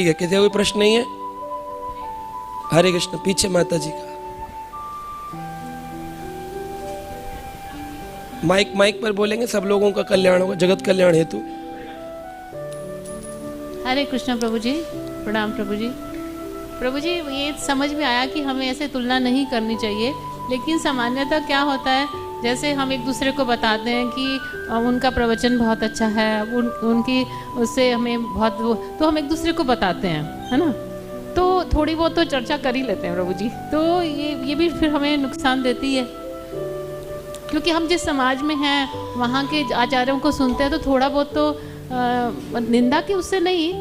है, किसी कोई प्रश्न नहीं है? हरे कृष्ण। पीछे माता जी का माइक पर बोलेंगे, सब लोगों का कल्याण होगा, जगत कल्याण हेतु। हरे कृष्ण प्रभु जी, प्रणाम प्रभु जी। प्रभु जी, ये समझ में आया कि हमें ऐसे तुलना नहीं करनी चाहिए, लेकिन सामान्यतः क्या होता है, जैसे हम एक दूसरे को बताते हैं कि उनका प्रवचन बहुत अच्छा है, उनकी उससे हमें बहुत तो हम एक दूसरे को बताते हैं, है ना, तो थोड़ी बहुत तो चर्चा कर ही लेते हैं प्रभु जी। तो ये भी फिर हमें नुकसान देती है, क्योंकि हम जिस समाज में हैं वहाँ के आचार्यों को सुनते हैं, तो थोड़ा बहुत तो निंदा की उससे नहीं,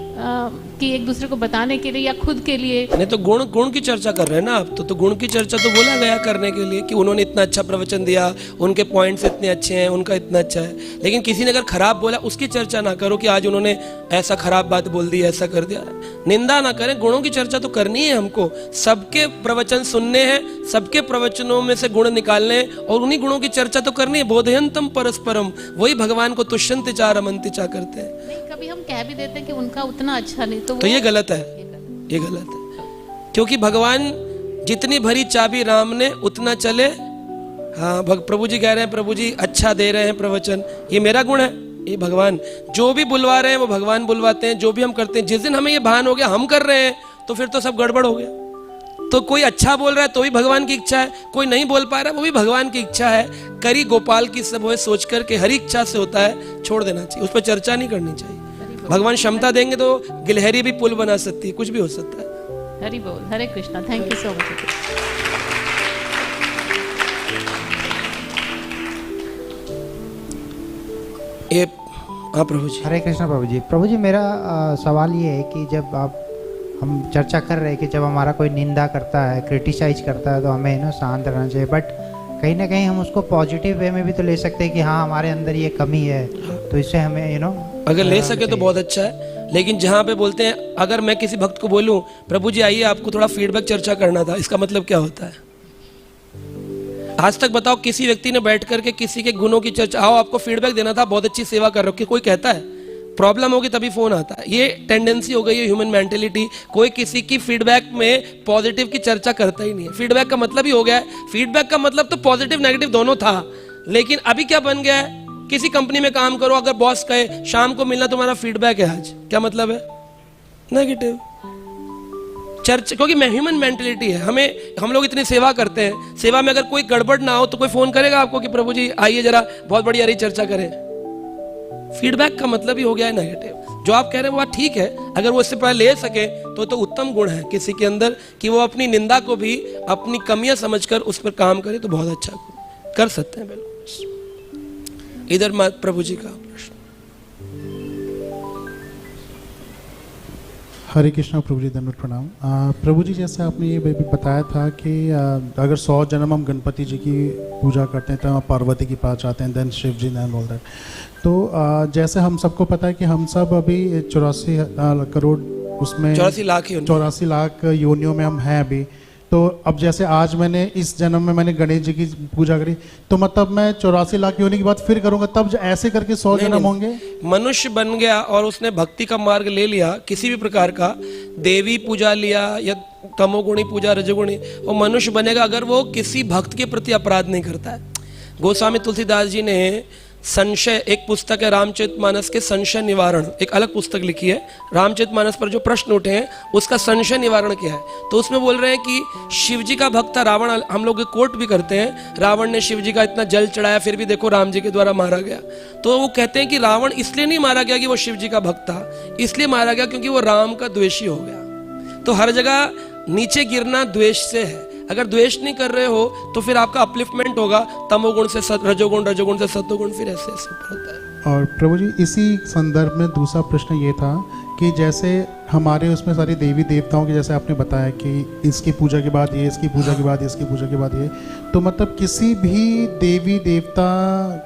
कि एक दूसरे को बताने के लिए या खुद के लिए नहीं, तो गुण की चर्चा कर रहे हैं ना आप। तो गुण की चर्चा तो बोला गया करने के लिए कि उन्होंने इतना अच्छा प्रवचन दिया, उनके पॉइंट्स इतने अच्छे हैं, उनका इतना अच्छा है। लेकिन किसी ने अगर खराब बोला उसकी चर्चा ना करो कि आज उन्होंने ऐसा खराब बात बोल दी, ऐसा कर दिया। निंदा ना करें, गुणों की चर्चा तो करनी है हमको। सबके प्रवचन सुनने हैं, सबके प्रवचनों में से गुण निकालने हैं और उन्हीं गुणों की चर्चा तो करनी है। बोधयंतम परस्परम, वही भगवान को तुष्यन्ति चा रमन्ति चा करते हैं। नहीं, कभी हम कह भी देते हैं कि उनका उतना अच्छा नहीं, तो ये गलत है, ये गलत है। क्योंकि भगवान जितनी भरी चाबी राम ने उतना चले। हाँ, प्रभु जी कह रहे हैं, प्रभु जी अच्छा दे रहे हैं प्रवचन, ये मेरा गुण है, ये भगवान जो भी बुलवा रहे हैं वो भगवान बुलवाते हैं। जो भी हम करते हैं, जिस दिन हमें ये भान हो गया हम कर रहे हैं, तो फिर तो सब गड़बड़ हो गया। तो कोई अच्छा बोल रहा है तो भी भगवान की इच्छा है, कोई नहीं बोल पा रहा है वो भी भगवान की इच्छा है। करी गोपाल की सब होए, सोच करके हरी इच्छा से होता है, छोड़ देना चाहिए, उस पर चर्चा नहीं करनी चाहिए। भगवान क्षमता देंगे तो गिलहरी भी पुल बना सकती है, कुछ भी हो सकता है। हरि बोल, Hare Krishna, thank you so much. ये हाँ प्रभु जी। हरे कृष्णा प्रभु जी। प्रभु जी, मेरा सवाल ये है कि जब हम चर्चा कर रहे हैं कि जब हमारा कोई निंदा करता है, क्रिटिसाइज करता है, तो हमें शांत रहना चाहिए, बट कहीं ना कहीं हम उसको पॉजिटिव वे में भी तो ले सकते हैं कि हाँ हमारे अंदर ये कमी है, तो इससे हमें अगर ले सके तो बहुत अच्छा है। लेकिन जहाँ पे बोलते हैं, अगर मैं किसी भक्त को बोलूं प्रभु जी आइए आपको थोड़ा फीडबैक चर्चा करना था, इसका मतलब क्या होता है? आज तक बताओ किसी व्यक्ति ने बैठ करके किसी के गुणों की चर्चा, आओ आपको फीडबैक देना था, बहुत अच्छी सेवा कर रखी, कोई कहता है? प्रॉब्लम होगी तभी फोन आता है। ये टेंडेंसी हो गई है, ह्यूमन मेंटेलिटी। कोई किसी की फीडबैक में पॉजिटिव की चर्चा करता ही नहीं है। फीडबैक का मतलब ही हो गया है, फीडबैक का मतलब तो पॉजिटिव नेगेटिव दोनों था। लेकिन अभी क्या बन गया है, किसी कंपनी में काम करो, अगर बॉस कहे शाम को मिलना तुम्हारा फीडबैक है, आज क्या मतलब है? नेगेटिव चर्चा। क्योंकि ह्यूमन मेंटेलिटी है, हम लोग इतनी सेवा करते हैं, सेवा में अगर कोई गड़बड़ ना हो तो कोई फोन करेगा आपको कि प्रभु जी आइए जरा बहुत बढ़िया रही चर्चा करें। फीडबैक का मतलब ही हो गया है नेगेटिव। जो आप कह रहे हैं वो बात ठीक है, अगर वो इससे पहले ले सके तो उत्तम गुण है किसी के अंदर कि वो अपनी निंदा को भी अपनी कमियां समझकर उस पर काम करे, तो बहुत अच्छा कर सकते हैं। बिल्कुल। इधर प्रभु जी का प्रश्न। हरे कृष्णा प्रभु जी, दंडवत प्रणाम। प्रभु जी, जैसे आपने ये भी बताया था कि अगर 100 जन्म हम गणपति जी की पूजा करते हैं तो हम पार्वती के पास जाते हैं, then Shiv ji and all that. तो जैसे हम सबको पता है कि हम सब अभी 84 करोड़ उसमें 84 लाख योनियों में हम हैं अभी। तो अब जैसे आज मैंने इस जन्म में मैंने गणेश जी की पूजा करी, तो मतलब मैं 84 लाख योनि के बाद फिर करूंगा, तब ऐसे करके 100 जन्म होंगे। मनुष्य बन गया और उसने भक्ति का मार्ग ले लिया, किसी भी प्रकार का देवी पूजा लिया या तमोगुणी पूजा, रजोगुणी, वो मनुष्य बनेगा अगर वो किसी भक्त के प्रति अपराध नहीं करता है। गोस्वामी तुलसीदास जी ने संशय, एक पुस्तक है रामचरितमानस के संशय निवारण, एक अलग पुस्तक लिखी है। रामचरितमानस पर जो प्रश्न उठे हैं उसका संशय निवारण क्या है, तो उसमें बोल रहे हैं कि शिव जी का भक्त था रावण। हम लोग कोट भी करते हैं, रावण ने शिव जी का इतना जल चढ़ाया, फिर भी देखो राम जी के द्वारा मारा गया। तो वो कहते हैं कि रावण इसलिए नहीं मारा गया कि वो शिव जी का भक्त था, इसलिए मारा गया क्योंकि वो राम का द्वेषी हो गया। तो हर जगह नीचे गिरना द्वेष से है। अगर द्वेष नहीं कर रहे हो तो फिर आपका अपलिफ्टमेंट होगा, तमोगुण से रजोगुण, रजोगुण से सत्वगुण, फिर ऐसे ऐसे ऊपर होता है। और प्रभु जी, इसी संदर्भ में दूसरा प्रश्न ये था कि जैसे हमारे उसमें सारी देवी देवताओं की, जैसे आपने बताया कि इसकी पूजा के बाद ये, इसकी पूजा के बाद इसकी पूजा के बाद ये, तो मतलब किसी भी देवी देवता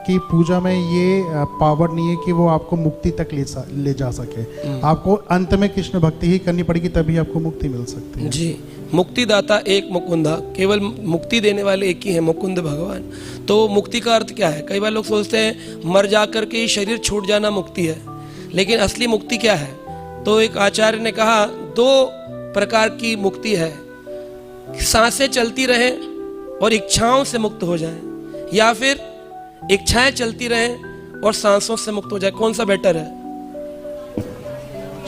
की पूजा में ये पावर नहीं है कि वो आपको मुक्ति तक ले जा सके। आपको अंत में कृष्ण भक्ति ही करनी पड़ेगी, तभी आपको मुक्ति मिल सकती है। जी, मुक्तिदाता एक मुकुंदा, केवल मुक्ति देने वाले एक ही है, मुकुंद भगवान। तो मुक्ति का अर्थ क्या है? कई बार लोग सोचते हैं मर जा करके शरीर छूट जाना मुक्ति है, लेकिन असली मुक्ति क्या है? तो एक आचार्य ने कहा 2 प्रकार की मुक्ति है, सांसें चलती रहें और इच्छाओं से मुक्त हो जाएं, या फिर इच्छाएं चलती रहें और सांसों से मुक्त हो जाए। कौन सा बेटर है?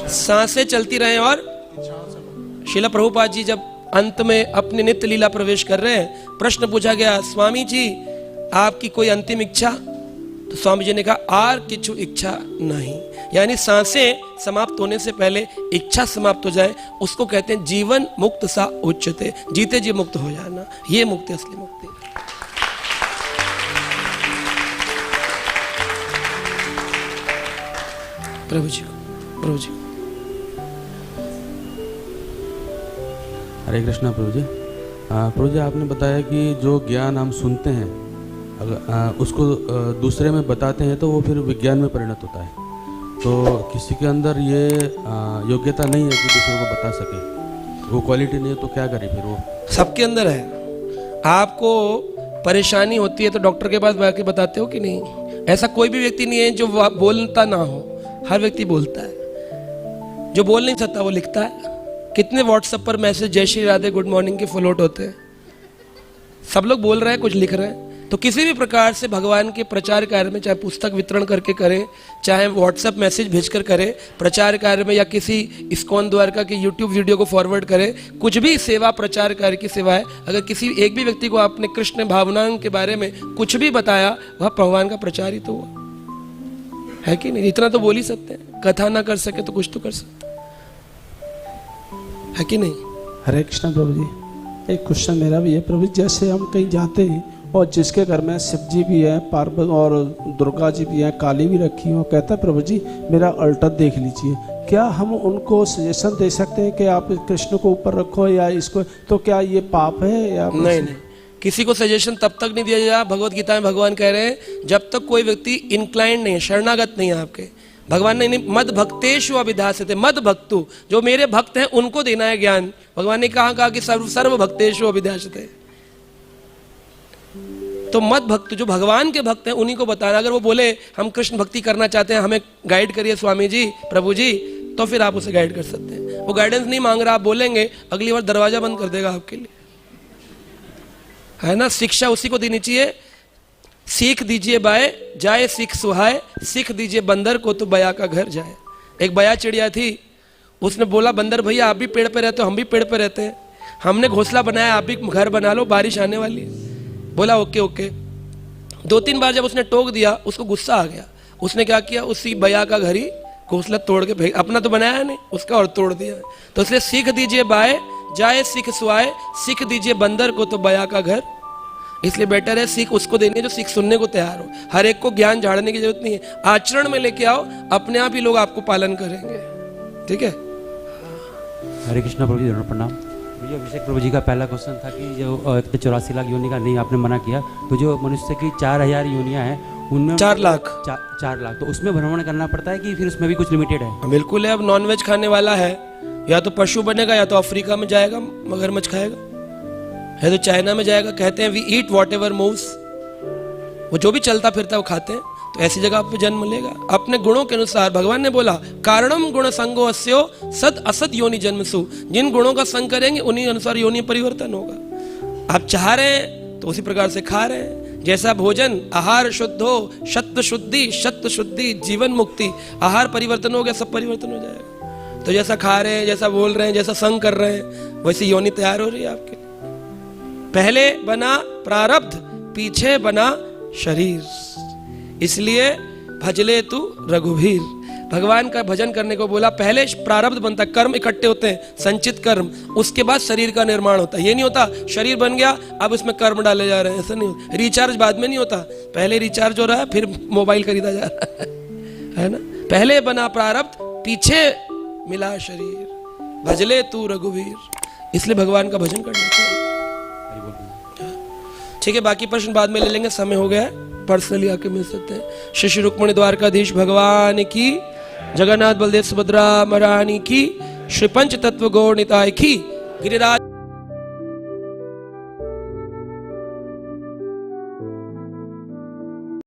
सांसें चलती रहें और श्रील प्रभुपाद जी जब अंत में अपने नित्य लीला प्रवेश कर रहे हैं, प्रश्न पूछा गया, स्वामी जी आपकी कोई अंतिम इच्छा? तो स्वामी जी ने कहा आर किछु इच्छा नहीं, यानी सांसें समाप्त होने से पहले इच्छा समाप्त हो जाए, उसको कहते हैं जीवन मुक्त सा उच्चते, जीते जी मुक्त हो जाना। ये मुक्ति असली मुक्ति। प्रभु जी प्रभु जी। हरे कृष्णा प्रभु जी। प्रभु जी आपने बताया कि जो ज्ञान हम सुनते हैं अगर उसको दूसरे में बताते हैं तो वो फिर विज्ञान में परिणत होता है। तो किसी के अंदर ये योग्यता नहीं है कि दूसरे को बता सके, वो क्वालिटी नहीं है, तो क्या करे फिर वो? सबके अंदर है। आपको परेशानी होती है तो डॉक्टर के पास जाके बताते हो कि नहीं? ऐसा कोई भी व्यक्ति नहीं है जो बोलता ना हो, हर व्यक्ति बोलता है। जो बोल नहीं सकता वो लिखता है। कितने व्हाट्सएप पर मैसेज जय श्री राधे गुड मॉर्निंग के फॉलोट होते हैं। सब लोग बोल रहे हैं, कुछ लिख रहे हैं। तो किसी भी प्रकार से भगवान के प्रचार कार्य में, चाहे पुस्तक वितरण करके करें, चाहे व्हाट्सएप मैसेज भेजकर करें प्रचार कार्य में, या किसी इस्कॉन द्वारका की यूट्यूब वीडियो को फॉरवर्ड करें, कुछ भी सेवा प्रचार कार्य की सेवा है। अगर किसी एक भी व्यक्ति को आपने कृष्ण भावनाओं के बारे में कुछ भी बताया, वह भगवान का प्रचार ही तो हुआ है कि नहीं? इतना तो बोल ही सकते हैं। कथा ना कर सके तो कुछ तो कर सकते है कि नहीं? हरे कृष्ण प्रभु जी। एक क्वेश्चन मेरा भी है प्रभु जी, जैसे हम कहीं जाते हैं और जिसके घर में शिव जी भी हैं, पार्वती और दुर्गा जी भी हैं, काली भी रखी हो, कहता है प्रभु जी मेरा अल्टर देख लीजिए, क्या हम उनको सजेशन दे सकते हैं कि आप कृष्ण को ऊपर रखो या इसको? तो क्या ये पाप है या नहीं? नहीं, किसी को सजेशन तब तक नहीं दिया जाए। भगवत गीता में भगवान कह रहे हैं जब तक कोई व्यक्ति इंक्लाइंड नहीं है, शरणागत नहीं है आपके। भगवान ने मद भक्तेषु अभिधास्यते, मद भक्तु, जो मेरे भक्त हैं उनको देना है ज्ञान। भगवान ने कहा कि सर्व भक्तेषु अभिधास्यते, तो मद भक्त जो भगवान के भक्त हैं उन्हीं को बताना। अगर वो बोले हम कृष्ण भक्ति करना चाहते हैं, हमें गाइड करिए स्वामी जी, प्रभु जी, तो फिर आप उसे गाइड कर सकते हैं। वो गाइडेंस नहीं मांग रहा, आप बोलेंगे अगली बार दरवाजा बंद कर देगा आपके लिए, है ना? शिक्षा उसी को देनी चाहिए। सीख दीजिए बाय जाए सीख सुहाए, सीख दीजिए बंदर को तो बया का घर जाए। एक बया चिड़िया थी, उसने बोला बंदर भैया आप भी पेड़ पे रहते हो, हम भी पेड़ पे रहते हैं, हमने घोंसला बनाया, आप भी घर बना लो, बारिश आने वाली है। बोला ओके ओके। 2-3 बार जब उसने टोक दिया, उसको गुस्सा आ गया। उसने क्या किया, उसी बया का घर ही घोंसला तोड़ के फेंक, अपना तो बनाया नहीं, उसका और तोड़ दिया। तो इसलिए सीख दीजिए बाय जाए सीख सुहाए, सीख दीजिए बंदर को तो बया का घर। इसलिए बेटर है सीख उसको देनी है जो सीख सुनने को तैयार हो। हर एक को ज्ञान झाड़ने की जरूरत नहीं है, आचरण में लेके आओ, अपने आप ही लोग आपको पालन करेंगे। ठीक है? हरे कृष्णा प्रभु जी, धन्यवाद प्रणाम। मुझे अभिषेक प्रभु जी का पहला क्वेश्चन था कि जो 84 लाख योनि का नहीं आपने मना किया, तो जो मनुष्य की 4000 योनियां हैं उनमें 4 लाख 4 लाख, तो उसमें भ्रमण करना पड़ता है कि फिर उसमें भी कुछ लिमिटेड है? बिल्कुल है। अब नॉनवेज खाने वाला है, या तो पशु बनेगा या तो अफ्रीका में जाएगा मगरमच्छ खाएगा, है तो चाइना में जाएगा। कहते हैं we eat whatever moves, वो जो भी चलता फिरता है वो खाते हैं। तो ऐसी जगह आप पे जन्म लेगा अपने गुणों के अनुसार। भगवान ने बोला कारणम गुण संगो अस्यो सद असद योनि जन्मसु, जिन गुणों का संग करेंगे उन्हीं अनुसार योनि परिवर्तन होगा। आप चाह रहे हैं तो उसी प्रकार से खा रहे हैं। जैसा भोजन आहार शुद्ध हो, सत्व शुद्धि, सत्व शुद्धि, जीवन मुक्ति, आहार परिवर्तन हो गया, सब परिवर्तन हो जाएगा। तो जैसा खा रहे हैं, जैसा बोल रहे हैं, जैसा संग कर रहे हैं, वैसी योनि तैयार हो रही है आपके। पहले बना प्रारब्ध, पीछे बना शरीर, इसलिए भजले तू रघुवीर। भगवान का भजन करने को बोला। पहले प्रारब्ध बनता, कर्म इकट्ठे होते हैं, संचित कर्म, उसके बाद शरीर का निर्माण होता है। ये नहीं होता शरीर बन गया अब इसमें कर्म डाले जा रहे हैं, ऐसा नहीं होता। रिचार्ज बाद में नहीं होता, पहले रिचार्ज हो रहा है फिर मोबाइल खरीदा जा रहा है ना? पहले बना प्रारब्ध, पीछे मिला शरीर, भजले तू रघुवीर। इसलिए भगवान का भजन करना चाहिए। ठीक है, बाकी प्रश्न बाद में ले लेंगे, समय हो गया है, पर्सनली आके मिल सकते हैं। श्री रुक्मिणी द्वारकाधीश भगवान की, जगन्नाथ बलदेव सुभद्रा महारानी की, श्री पंच तत्व गौर निताय की, गिरिराज